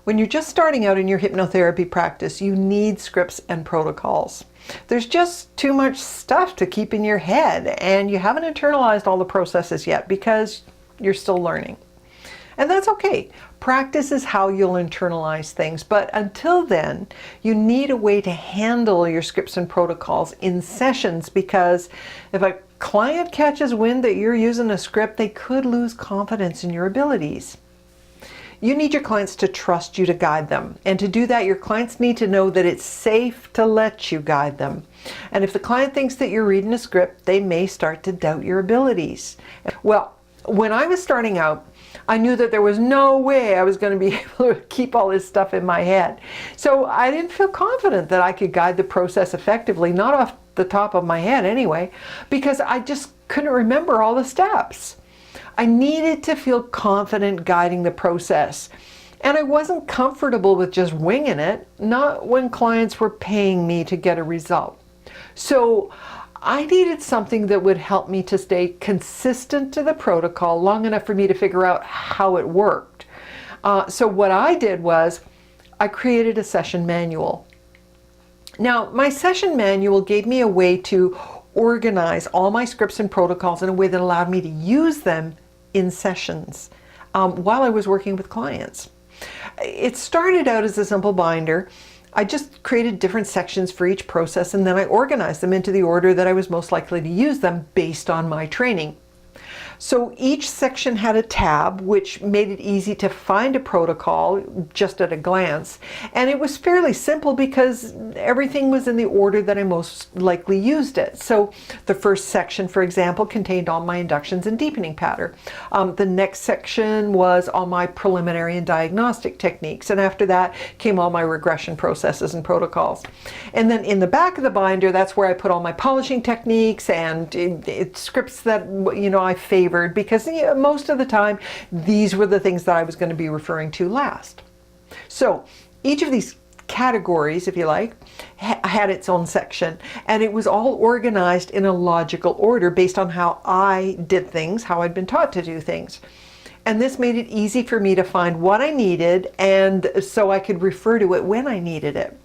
When you're just starting out in your hypnotherapy practice, you need scripts and protocols. There's just too much stuff to keep in your head, and you haven't internalized all the processes yet because you're still learning. And that's okay. Practice is how you'll internalize things, but until then, you need a way to handle your scripts and protocols in sessions, because if a client catches wind that you're using a script, they could lose confidence in your abilities. You need your clients to trust you to guide them. And to do that, your clients need to know that it's safe to let you guide them. And if the client thinks that you're reading a script, they may start to doubt your abilities. Well, when I was starting out, I knew that there was no way I was going to be able to keep all this stuff in my head. So I didn't feel confident that I could guide the process effectively, not off the top of my head anyway, because I just couldn't remember all the steps. I needed to feel confident guiding the process. And I wasn't comfortable with just winging it, not when clients were paying me to get a result. So I needed something that would help me to stay consistent to the protocol long enough for me to figure out how it worked. So what I did was I created a session manual. Now, my session manual gave me a way to organize all my scripts and protocols in a way that allowed me to use them in sessions while I was working with clients. It started out as a simple binder. I just created different sections for each process, and then I organized them into the order that I was most likely to use them based on my training. So each section had a tab, which made it easy to find a protocol just at a glance. And it was fairly simple because everything was in the order that I most likely used it. So the first section, for example, contained all my inductions and deepening pattern. The next section was all my preliminary and diagnostic techniques. And after that came all my regression processes and protocols. And then in the back of the binder, that's where I put all my polishing techniques and scripts that, you know, I favored, because most of the time these were the things that I was going to be referring to last. So each of these categories, if you like, had its own section, and it was all organized in a logical order based on how I did things, how I'd been taught to do things. And this made it easy for me to find what I needed, and so I could refer to it when I needed it.